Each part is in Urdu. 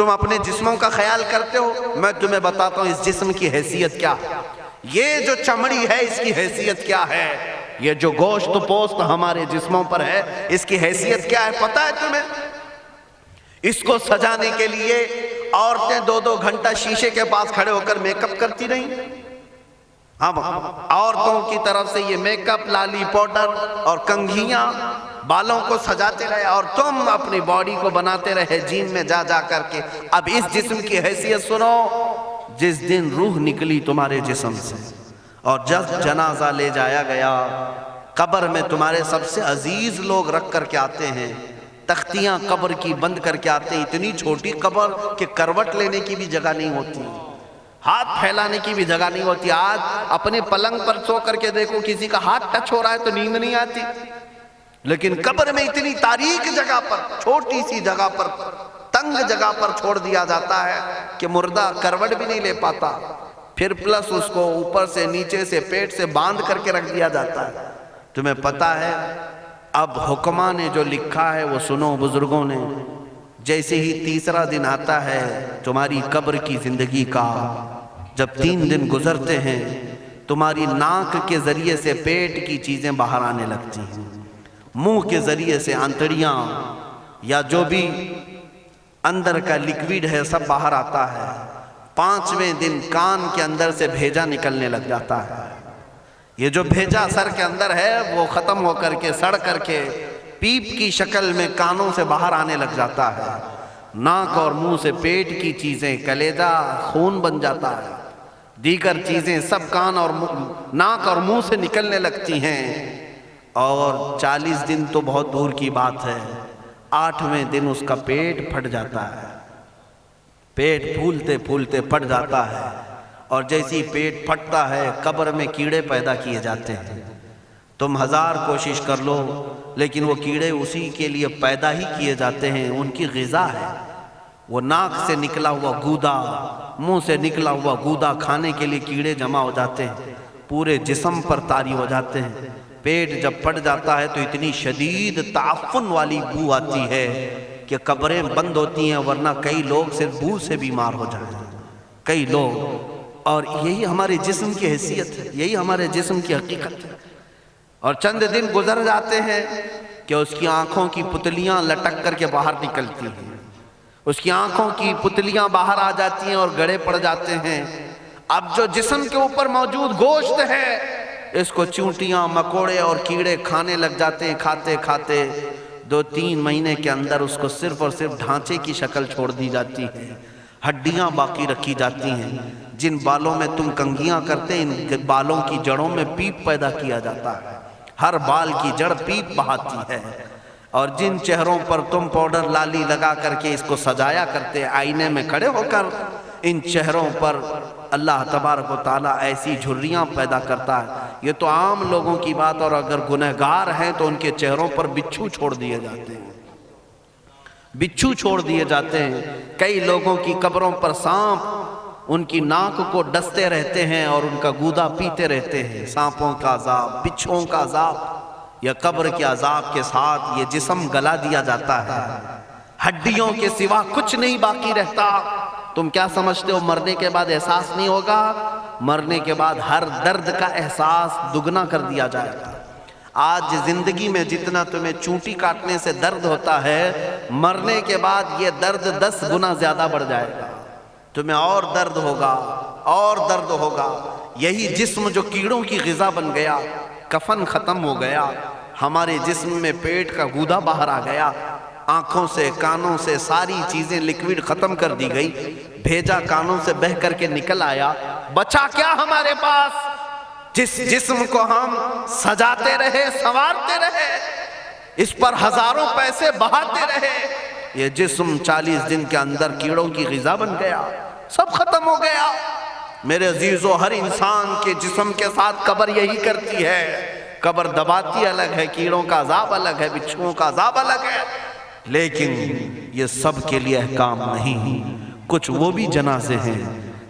تم اپنے جسموں کا خیال کرتے ہو، میں تمہیں بتاتا ہوں اس جسم کی حیثیت کیا ہے۔ یہ جو چمڑی ہے اس کی حیثیت کیا ہے، یہ جو گوشت پوست ہمارے جسموں پر ہے اس کی حیثیت کیا ہے پتہ ہے تمہیں؟ اس کو سجانے کے لیے عورتیں 2-2 گھنٹہ شیشے کے پاس کھڑے ہو کر میک اپ کرتی رہیں۔ ہم عورتوں کی طرف سے یہ میک اپ، لالی پاؤڈر اور کنگھیاں، بالوں کو سجاتے رہے، اور تم اپنی باڈی کو بناتے رہے جیم میں جا جا کر کے۔ اب اس جسم کی حیثیت سنو، جس دن روح نکلی تمہارے جسم سے اور جب جنازہ لے جایا گیا، قبر میں تمہارے سب سے عزیز لوگ رکھ کر کے آتے ہیں، تختیاں قبر کی بند کر کے آتے ہیں، اتنی چھوٹی قبر کہ کروٹ لینے کی بھی جگہ نہیں ہوتی، ہاتھ پھیلانے کی بھی جگہ نہیں ہوتی۔ آج اپنے پلنگ پر سو کر کے دیکھو، کسی کا ہاتھ ٹچ ہو رہا ہے تو نیند نہیں آتی، لیکن قبر میں اتنی تاریک جگہ پر، چھوٹی سی جگہ پر، تنگ جگہ پر چھوڑ دیا جاتا ہے کہ مردہ کروٹ بھی نہیں لے پاتا، پھر پلس اس کو اوپر سے نیچے سے پیٹ سے باندھ کر کے رکھ دیا جاتا ہے۔ تمہیں پتا ہے اب حکماں نے جو لکھا ہے وہ سنو بزرگوں نے، جیسے ہی تیسرا دن آتا ہے تمہاری قبر کی زندگی کا، جب 3 دن گزرتے ہیں تمہاری ناک کے ذریعے سے پیٹ کی چیزیں باہر آنے لگتی ہیں، منہ کے ذریعے سے آنتڑیاں یا جو بھی اندر کا لیکویڈ ہے سب باہر آتا ہے۔ 5ویں دن کان کے اندر سے بھیجا نکلنے لگ جاتا ہے، یہ جو بھیجا سر کے اندر ہے وہ ختم ہو کر کے سڑ کر کے پیپ کی شکل میں کانوں سے باہر آنے لگ جاتا ہے، ناک اور منہ سے پیٹ کی چیزیں، کلیجہ، خون بن جاتا ہے، دیگر چیزیں سب کان اور ناک اور منہ سے نکلنے لگتی ہیں، اور 40 دن تو بہت دور کی بات ہے، 8ویں دن اس کا پیٹ پھٹ جاتا ہے، پیٹ پھولتے پھولتے پھٹ جاتا ہے، اور جیسی پیٹ پھٹتا ہے قبر میں کیڑے پیدا کیے جاتے ہیں۔ تم 1000 کوشش کر لو لیکن وہ کیڑے اسی کے لیے پیدا ہی کیے جاتے ہیں، ان کی غذا ہے۔ وہ ناک سے نکلا ہوا گودا، منہ سے نکلا ہوا گودا کھانے کے لیے کیڑے جمع ہو جاتے ہیں، پورے جسم پر طاری ہو جاتے ہیں۔ پیٹ جب پھٹ جاتا ہے تو اتنی شدید تعفن والی بو آتی ہے کہ قبریں بند ہوتی ہیں، ورنہ کئی لوگ صرف بو سے بیمار ہو جائیں، کئی لوگ۔ اور یہی ہمارے جسم کی حیثیت ہے، یہی ہمارے جسم کی حقیقت ہے۔ اور چند دن گزر جاتے ہیں کہ اس کی آنکھوں کی پتلیاں لٹک کر کے باہر نکلتی ہیں، اس کی آنکھوں کی پتلیاں باہر آ جاتی ہیں اور گڑے پڑ جاتے ہیں۔ اب جو جسم کے اوپر موجود گوشت ہے اس کو چونٹیاں، مکوڑے اور کیڑے کھانے لگ جاتے ہیں، کھاتے کھاتے 2-3 مہینے کے اندر اس کو صرف اور صرف ڈھانچے کی شکل چھوڑ دی جاتی ہے، ہڈیاں باقی رکھی جاتی ہیں۔ جن بالوں میں تم کنگھیاں کرتے ہیں ان بالوں کی جڑوں میں پیپ پیدا کیا جاتا ہے، ہر بال کی جڑ پیپ بہاتی ہے۔ اور جن چہروں پر تم پاؤڈر لالی لگا کر کے اس کو سجایا کرتے، آئینے میں کھڑے ہو کر ان چہروں پر اللہ تبارک و تعالیٰ ایسی جھریاں پیدا کرتا ہے۔ یہ تو عام لوگوں کی بات، اور اگر گنہگار ہیں تو ان کے چہروں پر بچھو چھوڑ دیے جاتے ہیں، بچھو چھوڑ دیے جاتے ہیں۔ کئی لوگوں کی قبروں پر سانپ ان کی ناک کو ڈستے رہتے ہیں اور ان کا گودا پیتے رہتے ہیں۔ سانپوں کا عذاب، بچھوؤں کا عذاب، یا قبر کے عذاب کے ساتھ یہ جسم گلا دیا جاتا ہے، ہڈیوں کے سوا کچھ نہیں باقی رہتا۔ تم کیا سمجھتے ہو مرنے کے بعد احساس نہیں ہوگا؟ مرنے کے بعد ہر درد کا احساس دگنا کر دیا جائے گا۔ آج زندگی میں جتنا تمہیں چونٹی کاٹنے سے درد ہوتا ہے، مرنے کے بعد یہ درد 10 گنا زیادہ بڑھ جائے گا، تمہیں اور درد ہوگا، اور درد ہوگا۔ یہی جسم جو کیڑوں کی غذا بن گیا، کفن ختم ہو گیا، ہمارے جسم میں پیٹ کا گودا باہر آ گیا، آنکھوں سے کانوں سے ساری چیزیں لکوڈ ختم کر دی گئی، بھیجا کانوں سے بہہ کر کے نکل آیا، بچا کیا ہمارے پاس؟ جس جسم کو ہم سجاتے رہے، سنوارتے رہے، اس پر ہزاروں پیسے بہاتے رہے، یہ جسم 40 دن کے اندر کیڑوں کی غذا بن گیا، سب ختم ہو گیا۔ میرے عزیزو، ہر انسان کے جسم کے ساتھ قبر یہی کرتی ہے، قبر دباتی الگ ہے، کیڑوں کا عذاب الگ ہے، بچھوؤں کا عذاب الگ ہے، لیکن یہ سب کے لیے احکام نہیں۔ کچھ وہ بھی جنازے ہیں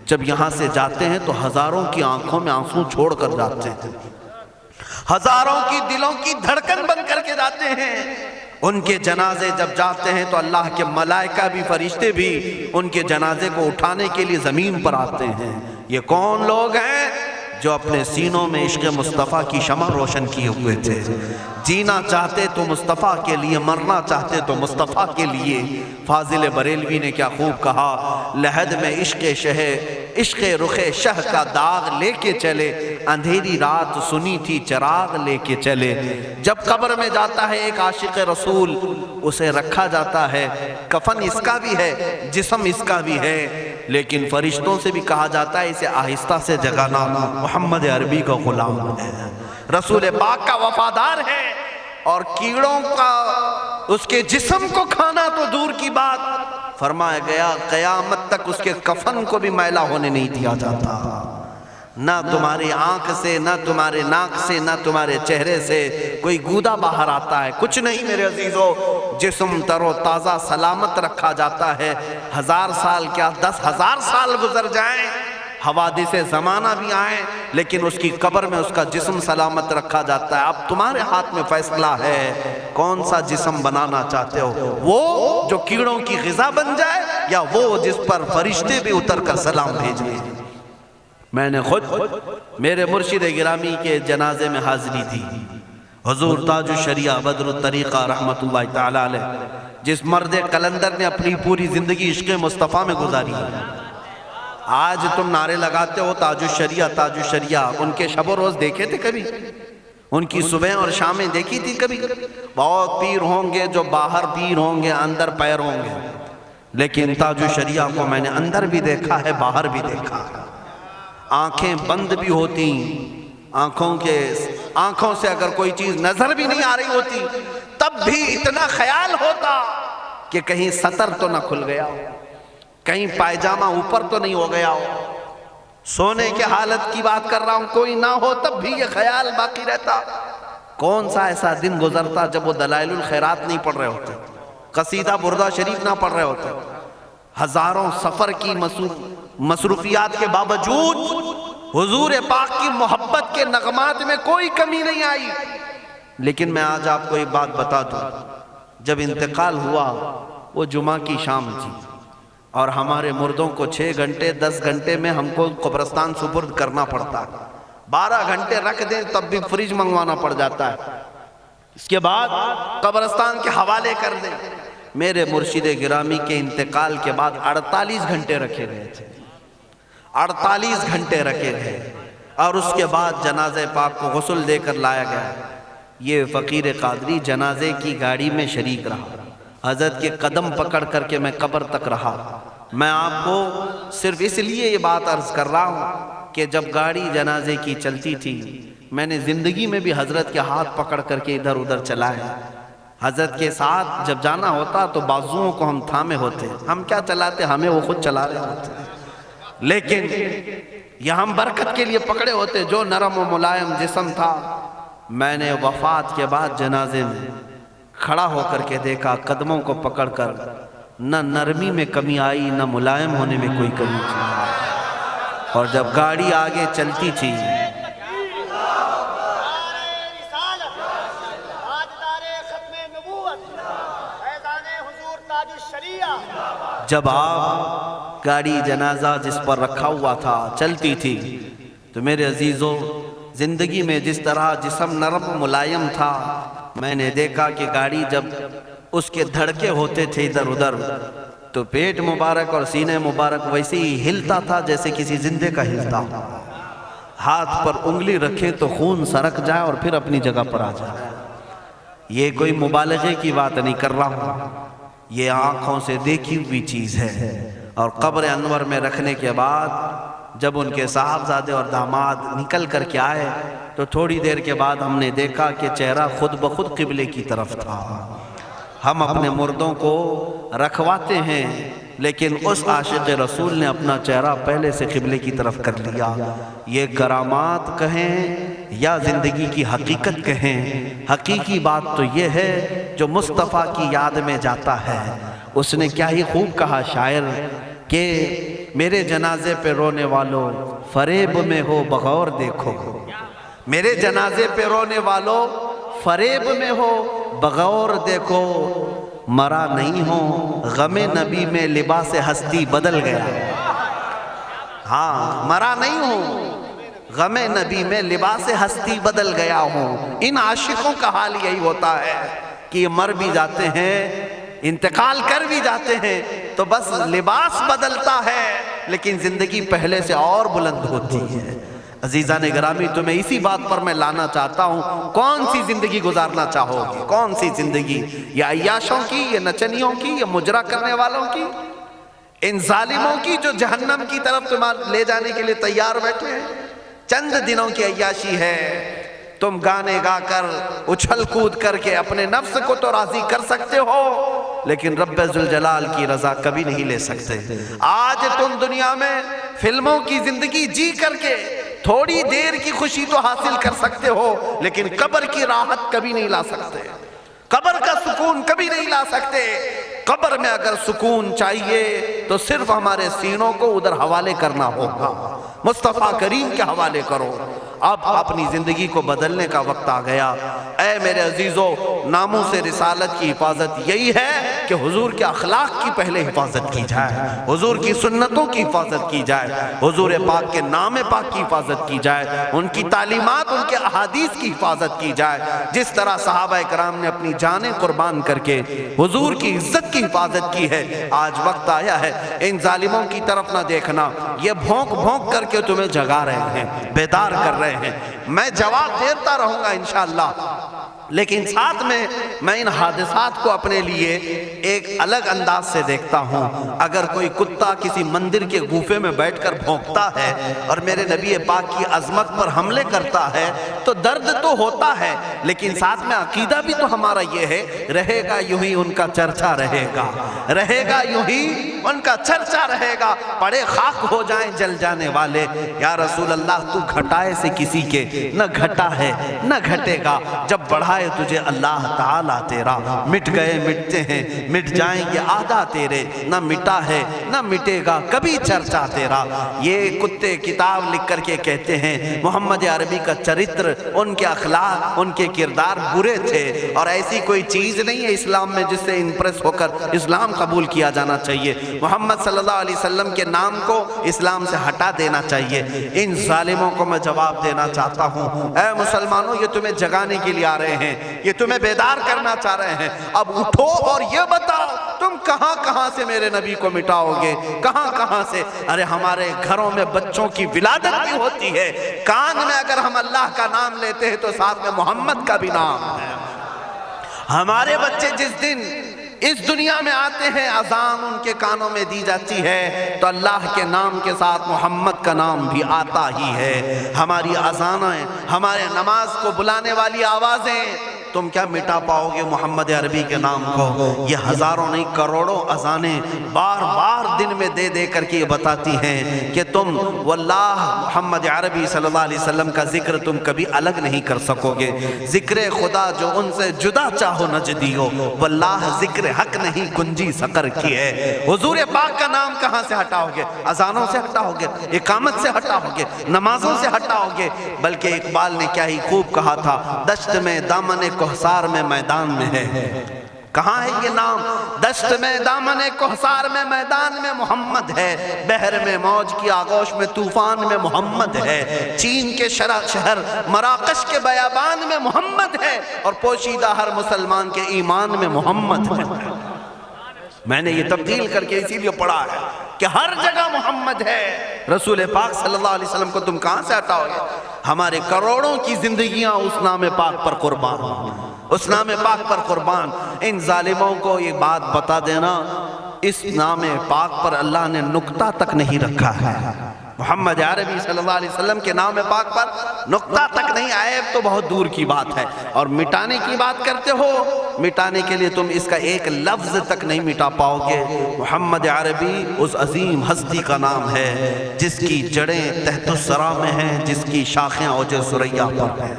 جب یہاں سے جاتے ہیں تو ہزاروں کی آنکھوں میں آنسو چھوڑ کر جاتے ہیں، ہزاروں کی دلوں کی دھڑکن بن کر کے جاتے ہیں، ان کے جنازے جب جاتے ہیں تو اللہ کے ملائکہ بھی فرشتے بھی ان کے جنازے کو اٹھانے کے لیے زمین پر آتے ہیں۔ یہ کون لوگ ہیں؟ جو اپنے سینوں میں عشق مصطفیٰ کی شمع روشن کیے ہوئے تھے، جینا چاہتے تو مصطفیٰ کے لیے، مرنا چاہتے تو مصطفیٰ کے لیے۔ فاضل بریلوی نے کیا خوب کہا، لحد میں عشق رخ شہ کا داغ لے کے چلے، اندھیری رات سنی تھی چراغ لے کے چلے۔ جب قبر میں جاتا ہے ایک عاشق رسول، اسے رکھا جاتا ہے، کفن اس کا بھی ہے، جسم اس کا بھی ہے، لیکن فرشتوں سے بھی کہا جاتا ہے اسے آہستہ سے جگانا، محمد عربی کا غلام ہے، رسول پاک کا وفادار ہے، اور کیڑوں کا اس کے جسم کو کھانا تو دور کی بات، فرمایا گیا قیامت تک اس کے کفن کو بھی میلا ہونے نہیں دیا جاتا۔ نہ تمہاری آنکھ سے، نہ تمہارے ناک سے، نہ تمہارے چہرے سے کوئی گودا باہر آتا ہے، کچھ نہیں میرے عزیزو، جسم تر و تازہ سلامت رکھا جاتا ہے۔ 1000 سال کیا 10,000 سال گزر جائیں، حوادث زمانہ بھی آئیں، لیکن اس کی قبر میں اس کا جسم سلامت رکھا جاتا ہے۔ اب تمہارے ہاتھ میں فیصلہ ہے، کون سا جسم بنانا چاہتے ہو، وہ جو کیڑوں کی غذا بن جائے، یا وہ جس پر فرشتے بھی اتر کر سلام بھیجیں۔ میں نے خود میرے مرشد گرامی کے جنازے میں حاضری دی، حضور تاج الشریعہ بدر الطریقہ رحمت اللہ تعالی علیہ، جس مرد قلندر نے اپنی پوری زندگی عشق مصطفیٰ میں گزاری ہے۔ آج تم نعرے لگاتے ہو تاج الشریعہ تاج الشریعہ، ان کے شب و روز دیکھے تھے کبھی؟ ان کی صبح اور شامیں دیکھی تھی کبھی؟ بہت پیر ہوں گے جو باہر پیر ہوں گے، اندر پیر ہوں گے، لیکن تاج الشریعہ کو میں نے اندر بھی دیکھا ہے، باہر بھی دیکھا ہے۔ آنکھیں بند بھی ہوتی، آنکھوں سے اگر کوئی چیز نظر بھی نہیں آ رہی ہوتی، تب بھی اتنا خیال ہوتا کہ کہیں سطر تو نہ کھل گیا ہو، کہیں پائجامہ اوپر تو نہیں ہو گیا ہو۔ سونے کے حالت کی بات کر رہا ہوں، کوئی نہ ہو تب بھی یہ خیال باقی رہتا۔ کون سا ایسا دن گزرتا جب وہ دلائل الخیرات نہیں پڑھ رہے ہوتے، قصیدہ بردہ شریف نہ پڑھ رہے ہوتے، ہزاروں سفر کی مصروفیات کے باوجود حضور پاک کی محبت کے نغمات میں کوئی کمی نہیں آئی۔ لیکن میں آج آپ کو ایک بات بتا دوں، جب انتقال ہوا وہ جمعہ کی شام تھی، اور ہمارے مردوں کو 6 گھنٹے 10 گھنٹے میں ہم کو قبرستان سپرد کرنا پڑتا ہے، 12 گھنٹے رکھ دیں تب بھی فریج منگوانا پڑ جاتا ہے، اس کے بعد قبرستان کے حوالے کر دیں۔ میرے مرشد گرامی کے انتقال کے بعد 48 گھنٹے رکھے گئے تھے، 48 گھنٹے رکھے گئے، اور اس کے بعد جنازہ پاک کو غسل دے کر لایا گیا۔ یہ فقیر قادری جنازے کی گاڑی میں شریک رہا، حضرت کے قدم پکڑ کر کے میں قبر تک رہا۔ میں آپ کو صرف اس لیے یہ بات عرض کر رہا ہوں کہ جب گاڑی جنازے کی چلتی تھی، میں نے زندگی میں بھی حضرت کے ہاتھ پکڑ کر کے ادھر ادھر چلائے۔ حضرت کے ساتھ جب جانا ہوتا تو بازوؤں کو ہم تھامے ہوتے، ہم کیا چلاتے، ہمیں وہ خود چلا رہے ہوتے، لیکن یہ ہم برکت کے لیے پکڑے ہوتے۔ جو نرم و ملائم جسم تھا، میں نے وفات کے بعد جنازے میں کھڑا ہو کر کے دیکھا، قدموں کو پکڑ کر، نہ نرمی میں کمی آئی، نہ ملائم ہونے میں کوئی کمی تھی۔ اور جب گاڑی آگے چلتی تھی، جب آپ گاڑی جنازہ جس پر رکھا ہوا تھا چلتی تھی، تو میرے عزیزوں زندگی میں جس طرح جسم نرم ملائم تھا، میں نے دیکھا کہ گاڑی جب اس کے دھڑکے ہوتے تھے ادھر ادھر، تو پیٹ مبارک اور سینے مبارک ویسے ہی ہلتا تھا جیسے کسی زندے کا ہلتا۔ ہاتھ پر انگلی رکھے تو خون سرک جائے اور پھر اپنی جگہ پر آ جائے۔ یہ کوئی مبالغے کی بات نہیں کر رہا ہوں، یہ آنکھوں سے دیکھی ہوئی چیز ہے۔ اور قبر انور میں رکھنے کے بعد جب ان کے صاحبزادے اور داماد نکل کر کے آئے، تو تھوڑی دیر کے بعد ہم نے دیکھا کہ چہرہ خود بخود قبلے کی طرف تھا۔ ہم اپنے مردوں کو رکھواتے ہیں، لیکن اس عاشق رسول نے اپنا چہرہ پہلے سے قبلے کی طرف کر لیا۔ یہ کرامات کہیں یا زندگی کی حقیقت کہیں، حقیقی بات تو یہ ہے جو مصطفیٰ کی یاد میں جاتا ہے۔ اس نے کیا ہی خوب کہا شاعر کہ میرے جنازے پہ رونے والوں فریب میں ہو بغور دیکھو، میرے جنازے پہ رونے والوں فریب میں ہو بغور دیکھو مرا نہیں ہوں، غم نبی میں لباس ہستی بدل گیا۔ ہاں مرا نہیں ہوں، غم نبی میں لباس ہستی بدل گیا ہوں۔ ان عاشقوں کا حال یہی ہوتا ہے کہ یہ مر بھی جاتے ہیں، انتقال کر بھی جاتے ہیں، تو بس لباس بدلتا ہے لیکن زندگی پہلے سے اور بلند ہوتی ہے۔ عزیزان گرامی، تمہیں اسی بات پر میں لانا چاہتا ہوں، کون سی زندگی گزارنا چاہو گے؟ کون سی زندگی؟ یا عیاشوں کی، یا نچنیوں کی، یا مجرا کرنے والوں کی، ان ظالموں کی جو جہنم کی طرف تمہیں لے جانے کے لیے تیار بیٹھے ہیں؟ چند دنوں کی عیاشی ہے، تم گانے گا کر اچھل کود کر کے اپنے نفس کو تو راضی کر سکتے ہو، لیکن رب ذوالجلال کی رضا کبھی نہیں لے سکتے۔ آج تم دنیا میں فلموں کی زندگی جی کر کے تھوڑی دیر کی خوشی تو حاصل کر سکتے ہو، لیکن قبر کی راحت کبھی نہیں لا سکتے، قبر کا سکون کبھی نہیں لا سکتے۔ قبر میں اگر سکون چاہیے تو صرف ہمارے سینوں کو ادھر حوالے کرنا ہوگا، مصطفیٰ کریم کے حوالے کرو۔ اب اپنی زندگی کو بدلنے کا وقت آ گیا۔ اے میرے عزیزو، ناموس رسالت کی حفاظت یہی ہے کہ حضور کے اخلاق کی پہلے حفاظت کی جائے، حضور کی سنتوں کی حفاظت کی جائے، حضور پاک کے نام پاک کی حفاظت کی جائے، ان کی تعلیمات، ان کے احادیث کی حفاظت کی جائے۔ جس طرح صحابہ کرام نے اپنی جانیں قربان کر کے حضور کی عزت کی حفاظت کی ہے، آج وقت آیا ہے ان ظالموں کی طرف نہ دیکھنا۔ یہ بھونک بھونک کر کے تمہیں جگا رہے ہیں، بیدار کر رہے ہیں۔ میں جواب دیتا رہوں گا انشاءاللہ، لیکن ساتھ میں ان حادثات کو اپنے لیے ایک الگ انداز سے دیکھتا ہوں۔ اگر کوئی کتا کسی مندر کے گوفے میں بیٹھ کر بھونکتا ہے اور میرے نبی پاک کی عظمت پر حملے کرتا ہے تو درد تو ہوتا ہے، لیکن ساتھ میں عقیدہ بھی تو ہمارا یہ ہے، رہے گا یوں ہی ان کا چرچا رہے گا، رہے گا یوں ہی ان کا چرچا رہے گا، پڑے خاک ہو جائیں جل جانے والے۔ یا رسول اللہ، تو گھٹائے سے کسی کے نہ گھٹا ہے نہ گھٹے گا، جب بڑھائے تجھے اللہ تعالیٰ تیرا، مٹ گئے مٹتے ہیں مٹ جائیں گے آدھا تیرے، نہ مٹا ہے نہ مٹے گا کبھی چرچا تیرا۔ یہ کتے کتاب لکھ کر کے کہتے ہیں محمد عربی کا چرتر، ان کے اخلاق، ان کے کردار برے تھے، اور ایسی کوئی چیز نہیں ہے اسلام میں جس سے امپریس ہو کر اسلام قبول کیا جانا چاہیے۔ محمد صلی اللہ علیہ وسلم کے نام کو اسلام سے ہٹا دینا چاہیے۔ ان ظالموں کو میں جواب دینا چاہتا ہوں، اے مسلمانوں، یہ تمہیں جگانے کے لیے آ رہے ہیں، یہ تمہیں بیدار کرنا چاہ رہے ہیں۔ اب اٹھو اور یہ بتاؤ تم کہاں کہاں سے میرے نبی کو مٹاؤ گے، کہاں کہاں سے؟ ارے ہمارے گھروں میں بچوں کی ولادت بھی ہوتی ہے، کان میں اگر ہم اللہ کا نام لیتے ہیں تو ساتھ میں محمد کا بھی نام ہے۔ ہمارے بچے جس دن اس دنیا میں آتے ہیں، اذان ان کے کانوں میں دی جاتی ہے تو اللہ کے نام کے ساتھ محمد کا نام بھی آتا ہی ہے۔ ہماری اذانیں، ہمارے نماز کو بلانے والی آوازیں، تم کیا مٹا پاؤ گے محمد عربی کے نام کو؟ یہ ہزاروں نہیں کروڑوں اذانیں بار بار دن میں دے دے کر کے یہ بتاتی ہیں کہ تم واللہ محمد عربی صلی اللہ علیہ وسلم کا ذکر تم کبھی الگ نہیں کر سکو گے۔ ذکر خدا جو ان سے جدا چاہو نجدی ہو، واللہ ذکر حق نہیں گنجی سقر کی ہے۔ حضور پاک کا نام کہاں سے ہٹاؤ گے؟ اذانوں سے ہٹاؤ گے، اقامت سے ہٹاؤ گے، نمازوں سے ہٹاؤ گے؟ بلکہ اقبال نے کیا ہی خوب کہا تھا، دشت میں دامن کوہسار میں میدان میں ہے۔ کہاں ہے یہ نام؟ دشت میں دامن کوہسار میں میدان میں محمد ہے، بحر میں موج کی آغوش میں طوفان میں محمد ہے، چین کے شہر مراکش کے بیابان میں محمد ہے، اور پوشیدہ ہر مسلمان کے ایمان میں محمد ہے۔ میں نے یہ تبدیل کر کے اسی لیے پڑھا ہے کہ ہر جگہ محمد ہے۔ رسول پاک صلی اللہ علیہ وسلم کو تم کہاں سے ہٹاؤ گے؟ ہمارے کروڑوں کی زندگیاں اس نام پاک پر قربان، اس نام پاک پر قربان۔ ان ظالموں کو یہ بات بتا دینا، اس نام پاک پر اللہ نے نقطہ تک نہیں رکھا ہے۔ محمد عربی صلی اللہ علیہ وسلم کے نام پاک پر نقطہ تک نہیں، عیب تو بہت دور کی بات ہے۔ اور مٹانے کی بات کرتے ہو، مٹانے کے لیے تم اس کا ایک لفظ تک نہیں مٹا پاؤ گے۔ محمد عربی اس عظیم ہستی کا نام ہے جس کی جڑیں تحت الثری میں ہیں، جس کی شاخیں اوج ثریا پر ہیں۔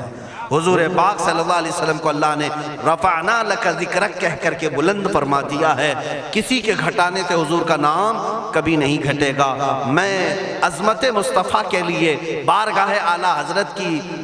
حضور پاک صلی اللہ علیہ وسلم کو اللہ نے رفعنا لک ذکرک کہہ کر کے بلند فرما دیا ہے. کسی کے گھٹانے سے حضور کا نام کبھی نہیں گھٹے گا. میں عظمت مصطفیٰ کے لیے بارگاہ اعلیٰ حضرت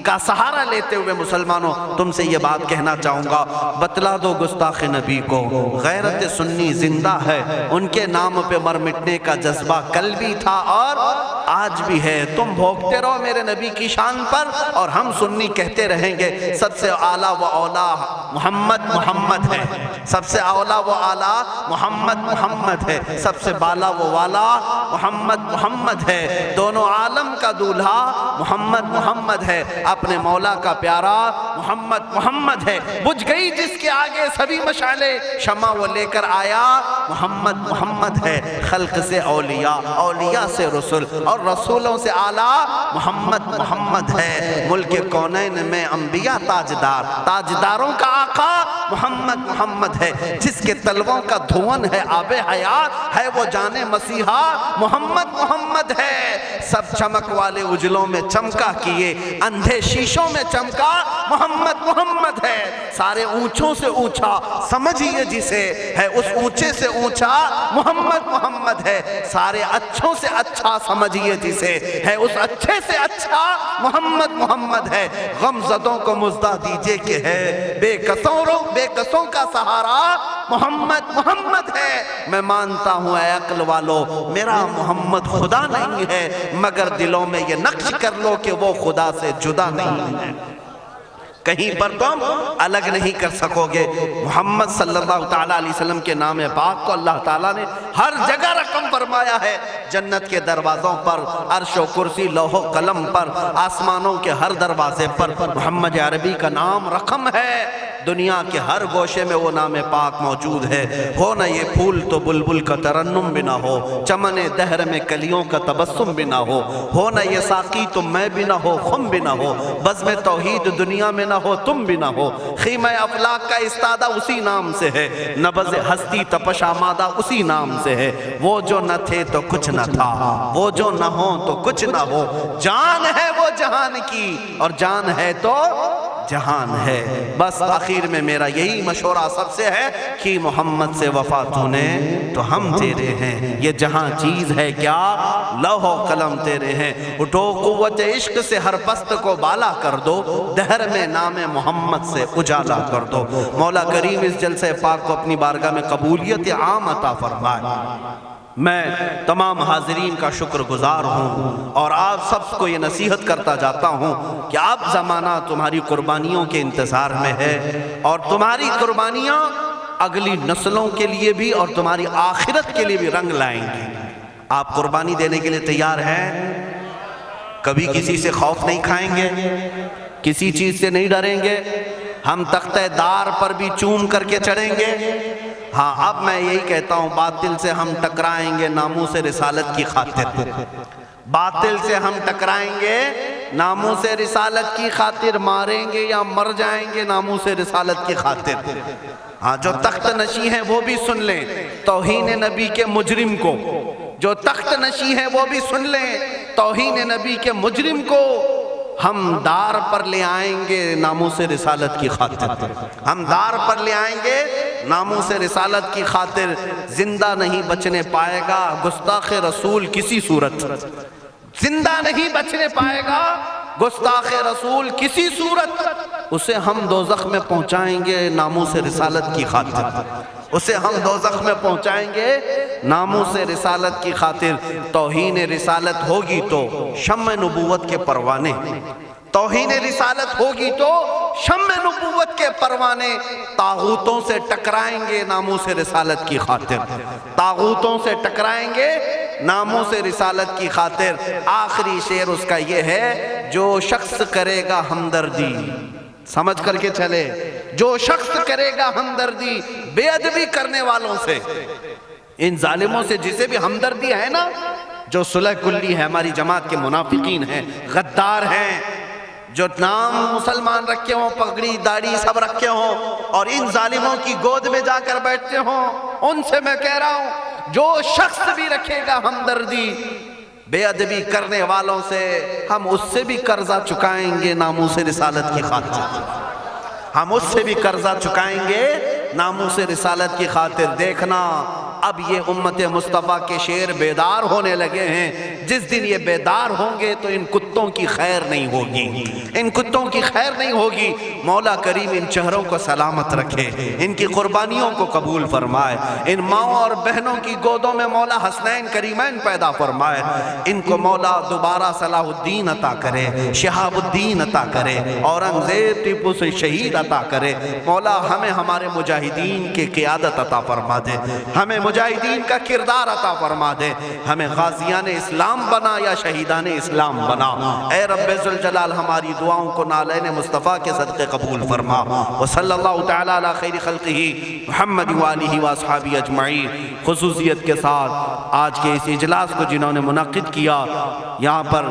کا سہارا لیتے ہوئے مسلمانوں تم سے یہ بات کہنا چاہوں گا، بتلا دو گستاخ نبی کو غیرت سنی زندہ ہے، ان کے نام پہ مر مٹنے کا جذبہ کل بھی تھا اور آج بھی ہے. تم بھوگتے رہو میرے نبی کی شان پر اور ہم سنی کہتے رہیں گے سب سے اعلیٰ و اولیٰ محمد ہے، سب سے اولیٰ و اعلیٰ محمد ہے، سب سے بالا و والا محمد ہے. دونوں عالم کا دولہا محمد ہے، اپنے مولا کا پیارا محمد ہے. بجھ گئی جس کے آگے سبھی مشعلیں، شمع وہ لے کر آیا محمد ہے. خلق سے اولیاء سے رسول اور رسولوں سے اعلیٰ محمد ہے. ملک کونین میں انبیاء تاجداروں کا آقا محمد ہے. جس کے تلووں کا دھون ہے آب حیات ہے وہ جانے مسیحا محمد ہے. سب چمک والے اجلوں میں چمکا کیے اندھے شیشوں میں چمکا محمد ہے. سارے اونچوں سے اونچا سمجھیے جسے ہے اس اونچے سے اونچا محمد ہے. سارے اچھوں سے اچھا سمجھیے جسے ہے اس اچھے سے اچھا محمد ہے. غم زدوں کو مزدہ دیجئے کہ ہے بے قصوں کا سہارا محمد ہے. میں مانتا ہوں اے عقل والو میرا محمد خدا نہیں ہے، مگر دلوں میں یہ نقش کر لو کہ وہ خدا سے جدا نہیں ہے. کہیں پر تم الگ نہیں کر سکو گے. محمد صلی اللہ تعالیٰ علیہ وسلم کے نام پاک کو اللہ تعالیٰ نے ہر جگہ رقم فرمایا ہے. جنت کے دروازوں پر، عرش و کرسی، لوح و قلم پر، آسمانوں کے ہر دروازے پر محمد عربی کا نام رقم ہے. دنیا کے ہر گوشے میں وہ نام پاک موجود ہے. ہو نہ یہ پھول تو بلبل کا ترنم بھی نہ ہو، چمن دہر میں کلیوں کا تبسم بھی نہ ہو نہ یہ ساقی تو میں بھی نہ ہو، خم بھی نہ ہو، بزم توحید دنیا میں نہ ہو، تم بھی نہ ہو. خیمہ افلاک کا استادہ اسی نام سے ہے، نبض ہستی تپش آمادہ اسی نام سے ہے. وہ جو نہ تھے تو کچھ نہ تھا، وہ جو نہ ہو تو کچھ نہ ہو. جان ہے وہ جہان کی اور جان ہے تو جہان ہے. بس آخر میں میرا یہی مشورہ سب سے ہے کہ محمد سے وفا تو نے تو ہم تیرے ہیں. یہ جہاں چیز ہے کیا لوح و قلم تیرے ہیں. اٹھو قوت عشق سے ہر پست کو بالا کر دو، دہر میں نام محمد سے اجالا کر دو. مولا کریم اس جلسہ پاک کو اپنی بارگاہ میں قبولیت عام عطا فرمائے. میں تمام حاضرین کا شکر گزار ہوں اور آپ سب کو یہ نصیحت کرتا جاتا ہوں کہ اب زمانہ تمہاری قربانیوں کے انتظار میں ہے اور تمہاری قربانیاں اگلی نسلوں کے لیے بھی اور تمہاری آخرت کے لیے بھی رنگ لائیں گی. آپ قربانی دینے کے لیے تیار ہیں؟ کبھی کسی سے خوف نہیں کھائیں گے، کسی چیز سے نہیں ڈریں گے، ہم تختہ دار پر بھی چوم کر کے چڑھیں گے. ہاں اب میں یہی کہتا ہوں باطل سے ہم ٹکرائیں گے ناموس رسالت کی خاطر. باطل سے ہم ٹکرائیں گے ناموس رسالت کی خاطر، ماریں گے یا مر جائیں گے ناموس رسالت کی خاطر. ہاں جو تخت نشی ہیں وہ بھی سن لیں توہین نبی کے مجرم کو، جو تخت نشی ہیں وہ بھی سن لیں توہین نبی کے مجرم کو ہم دار پر لے آئیں گے ناموس رسالت کی خاطر. ہم دار پر لے آئیں گے ناموس رسالت کی خاطر. زندہ نہیں بچنے پائے گا گستاخ رسول کسی صورت، زندہ نہیں بچنے پائے گا گستاخ رسول کسی صورت. اسے ہم دوزخ میں پہنچائیں گے ناموس رسالت کی خاطر، اسے ہم دوزخ میں پہنچائیں گے ناموس رسالت کی خاطر. توہین رسالت ہوگی تو شمع نبوت کے پروانے، توہین رسالت ہوگی تو شمع نبوت کے پروانے. طاغوتوں سے ٹکرائیں گے ناموس رسالت کی خاطر، طاغوتوں سے ٹکرائیں گے ناموس رسالت کی خاطر. آخری شعر اس کا یہ ہے جو شخص کرے گا ہمدردی، سمجھ کر کے چلے، جو شخص کرے گا ہمدردی بے ادبی کرنے والوں سے، ان ظالموں سے جسے بھی ہمدردی ہے نا، جو صلح کلی ہے ہماری جماعت کے منافقین ہیں، غدار ہیں، جو نام مسلمان رکھے ہوں، پگڑی داڑھی سب رکھے ہوں اور ان ظالموں کی گود میں جا کر بیٹھتے ہوں، ان سے میں کہہ رہا ہوں جو شخص بھی رکھے گا ہمدردی بے ادبی کرنے والوں سے ہم اس سے بھی قرضہ چکائیں گے ناموس رسالت کی خاطر، ہم اس سے بھی قرضہ چکائیں گے ناموس رسالت کی خاطر۔ دیکھنا اب یہ امت مصطفیٰ کے شیر بیدار ہونے لگے ہیں، جس دن یہ بیدار ہوں گے تو ان کتوں کی خیر نہیں ہوگی، ان کتوں کی خیر نہیں ہوگی۔ مولا کریم ان چہروں کو سلامت رکھے، ان کی قربانیوں کو قبول فرمائے، ان ماؤں اور بہنوں کی گودوں میں مولا حسنین کریمین پیدا فرمائے، ان کو مولا دوبارہ صلاح الدین عطا کرے، شہاب الدین عطا کرے، اورنگزیب ٹیپو سے شہید عطا کرے۔ مولا ہمیں ہمارے مجاہدین کی قیادت عطا فرما دے، ہمیں مجاہدین کا کردار عطا فرما دے، ہمیں غازیان اسلام بنا یا شہیدان اسلام بنا۔ اے رب ذوالجلال ہماری دعاؤں کو نالین مصطفیٰ کے صدقے قبول فرما۔ وصلی اللہ تعالی علی خیر خلقہ محمد وآلہ واصحابہ اجمعین۔ خصوصیت کے ساتھ آج کے اس اجلاس کو جنہوں نے منعقد کیا، یہاں پر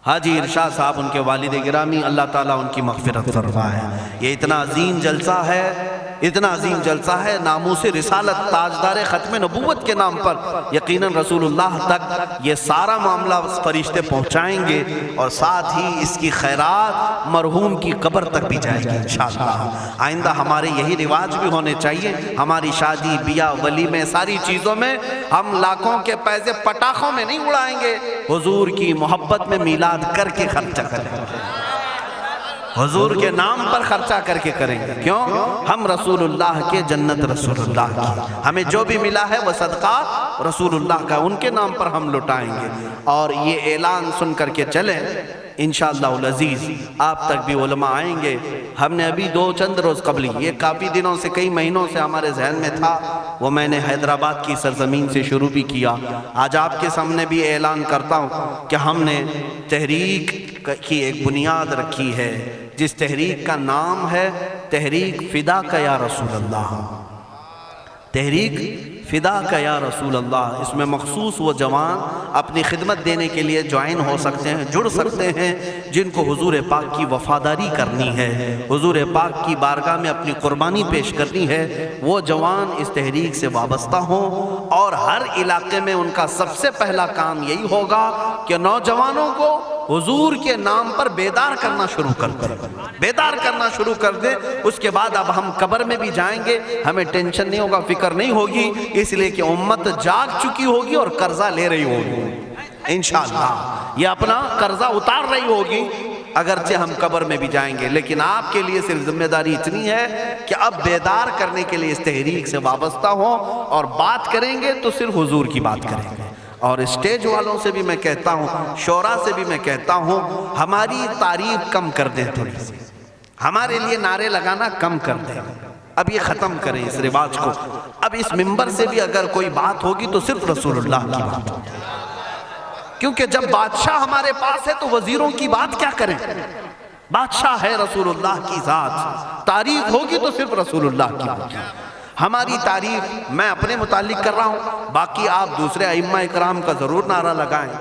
حاجی ارشاد صاحب ان کے والد گرامی، اللہ تعالیٰ ان کی مغفرت فرمائے۔ یہ اتنا عظیم جلسہ ہے، اتنا عظیم جلسہ ہے، ناموس رسالت تاجدار ختم نبوت کے نام پر یقیناً رسول اللہ تک یہ سارا معاملہ فرشتے پہنچائیں گے، اور ساتھ ہی اس کی خیرات مرحوم کی قبر تک بھی جائے گی انشاءاللہ۔ آئندہ ہمارے یہی رواج بھی ہونے چاہیے، ہماری شادی بیاہ ولیمے ساری چیزوں میں ہم لاکھوں کے پیسے پٹاخوں میں نہیں اڑائیں گے، حضور کی محبت میں میلاد کر کے خرچہ کریں گے، حضور کے نام پر خرچہ کر کے کریں گے۔ کیوں؟ ہم رسول اللہ کے، جنت رسول اللہ کی، ہمیں جو بھی ملا ہے وہ صدقہ رسول اللہ کا، ان کے نام پر ہم لٹائیں گے۔ اور یہ اعلان سن کر کے چلیں، انشاءاللہ العزیز آپ تک بھی علماء آئیں گے۔ ہم نے ابھی چند روز قبل، یہ کافی دنوں سے، کئی مہینوں سے ہمارے ذہن میں تھا، وہ میں نے حیدرآباد کی سرزمین سے شروع بھی کیا۔ آج آپ کے سامنے بھی اعلان کرتا ہوں کہ ہم نے تحریک کی ایک بنیاد رکھی ہے، جس تحریک کا نام ہے تحریک فدا کا یا رسول اللہ، تحریک فدا کا یا رسول اللہ۔ اس میں مخصوص وہ جوان اپنی خدمت دینے کے لیے جوائن ہو سکتے ہیں، جڑ سکتے ہیں، جن کو حضور پاک کی وفاداری کرنی ہے، حضور پاک کی بارگاہ میں اپنی قربانی پیش کرنی ہے۔ وہ جوان اس تحریک سے وابستہ ہوں، اور ہر علاقے میں ان کا سب سے پہلا کام یہی ہوگا کہ نوجوانوں کو حضور کے نام پر بیدار کرنا شروع کر دیں، بیدار کرنا شروع کر دیں۔ اس کے بعد اب ہم قبر میں بھی جائیں گے، ہمیں ٹینشن نہیں ہوگا، فکر نہیں ہوگی، اس لیے کہ امت جاگ چکی ہوگی اور قرضہ لے رہی ہوگی، انشاءاللہ یہ اپنا قرضہ اتار رہی ہوگی، اگرچہ ہم قبر میں بھی جائیں گے۔ لیکن آپ کے لیے صرف ذمہ داری اتنی ہے کہ اب بیدار کرنے کے لیے اس تحریک سے وابستہ ہوں، اور بات کریں گے تو صرف حضور کی بات کریں گے۔ اور اسٹیج والوں سے بھی میں کہتا ہوں، شورا سے بھی میں کہتا ہوں، ہماری تعریف کم کر دیں، تھوڑی سی ہمارے لیے نعرے لگانا کم کر دیں، اب یہ ختم کریں اس رواج کو۔ اب اس منبر سے بھی اگر کوئی بات ہوگی تو صرف رسول اللہ کی بات ہوگی، کیونکہ جب بادشاہ ہمارے پاس ہے تو وزیروں کی بات کیا کریں، بادشاہ ہے رسول اللہ کی ذات، تعریف ہوگی تو صرف رسول اللہ کی ہوگی۔ ہماری تعریف میں اپنے متعلق کر رہا ہوں، باقی آپ دوسرے ائمہ اکرام کا ضرور نعرہ لگائیں،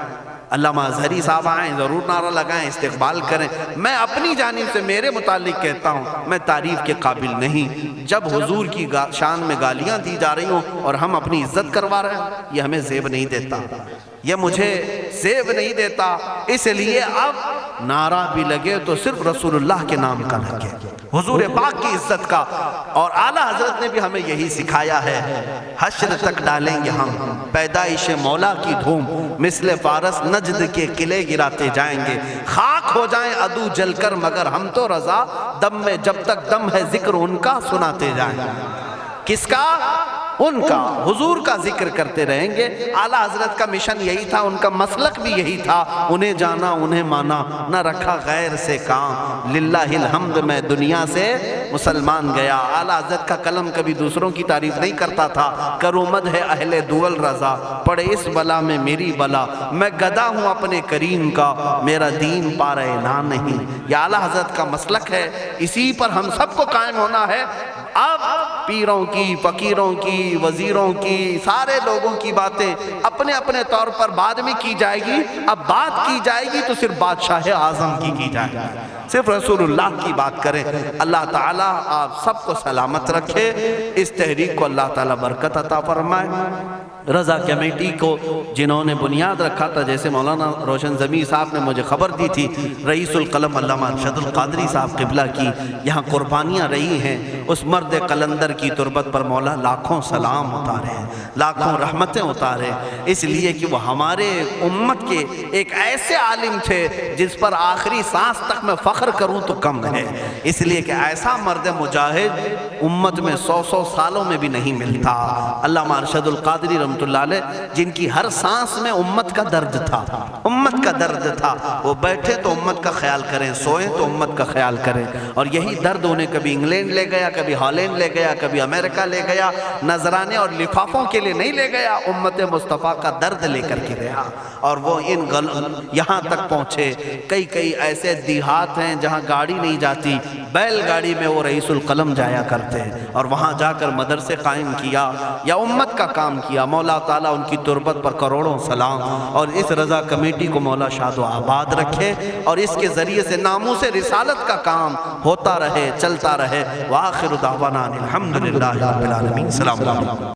علامہ اظہری صاحب آئیں ضرور نعرہ لگائیں، استقبال کریں۔ میں اپنی جانب سے میرے متعلق کہتا ہوں، میں تعریف کے قابل نہیں۔ جب حضور کی شان میں گالیاں دی جا رہی ہوں اور ہم اپنی عزت کروا رہے ہیں، یہ ہمیں زیب نہیں دیتا، یہ مجھے زیب نہیں دیتا۔ اس لیے اب نعرہ بھی لگے تو صرف رسول اللہ کے نام کا لگے، حضور پاک کی عزت کا۔ اور اعلیٰ حضرت نے بھی ہمیں یہی سکھایا ہے، حشر تک ڈالیں گے ہم پیدائش مولا کی دھوم، مثل فارس نجد کے قلعے گراتے جائیں گے، خاک ہو جائیں عدو جل کر مگر ہم تو رضا، دم میں جب تک دم ہے ذکر ان کا سناتے جائیں گے۔ کس کا؟ ان کا، حضور کا ذکر کرتے رہیں گے۔ اعلیٰ حضرت کا مشن یہی تھا، ان کا مسلک بھی یہی تھا، انہیں جانا انہیں مانا، نہ رکھا غیر سے کام، للہ الحمد میں دنیا سے مسلمان گیا۔ اعلیٰ حضرت کا قلم کبھی دوسروں کی تعریف نہیں کرتا تھا، کرو مدح اہل دول رضا، پڑے اس بلا میں میری بلا، میں گدا ہوں اپنے کریم کا، میرا دین پارہ نہ نہیں۔ یہ اعلیٰ حضرت کا مسلک ہے، اسی پر ہم سب کو قائم ہونا ہے۔ اب پیروں کی، فقیروں کی، وزیروں کی، سارے لوگوں کی باتیں اپنے اپنے طور پر بعد میں کی جائے گی، اب بات کی جائے گی تو صرف بادشاہ اعظم کی جائے گی، صرف رسول اللہ کی بات کریں۔ اللہ تعالیٰ آپ سب کو سلامت رکھے، اس تحریک کو اللہ تعالیٰ برکت عطا فرمائے۔ رضا کمیٹی کو جنہوں نے بنیاد رکھا تھا، جیسے مولانا روشن زمیں صاحب نے مجھے خبر دی تھی، رئیس القلم علامہ ارشد القادری صاحب قبلہ کی یہاں قربانیاں رہی ہیں، اس مرد قلندر کی تربت پر مولا لاکھوں سلام اتارے ہیں، لاکھوں رحمتیں اتارے، اس لیے کہ وہ ہمارے امت کے ایک ایسے عالم تھے جس پر آخری سانس تک میں فخر کروں تو کم ہے، اس لیے کہ ایسا مرد مجاہد امت میں 100 سالوں میں بھی نہیں ملتا۔ علامہ ارشد القادری رحمۃ اللہ علیہ، جن کی ہر سانس میں امت کا درد تھا، امت کا درد تھا، وہ بیٹھے تو امت کا خیال کریں، سوئیں تو امت کا خیال کریں، اور یہی درد انہیں کبھی انگلینڈ لے گیا، کبھی ہالینڈ لے گیا، کبھی امریکہ لے گیا، نذرانے اور لفافوں کے لیے نہیں لے گیا، امت مصطفیٰ کا درد لے کر کے گیا، اور وہ یہاں تک پہنچے۔ کئی ایسے دیہات ہیں جہاں گاڑی نہیں جاتی، بیل گاڑی میں وہ رئیس القلم جایا کرتے ہیں، اور وہاں جا کر مدرسے قائم کیا یا امت کا کام کیا۔ مولا تعالیٰ ان کی تربت پر کروڑوں سلام، اور اس رضا کمیٹی کو مولا شاد و آباد رکھے، اور اس کے ذریعے سے ناموس رسالت کا کام ہوتا رہے، چلتا رہے۔ وآخر دعوانا الحمدللہ رب العالمین۔ السلام علیکم۔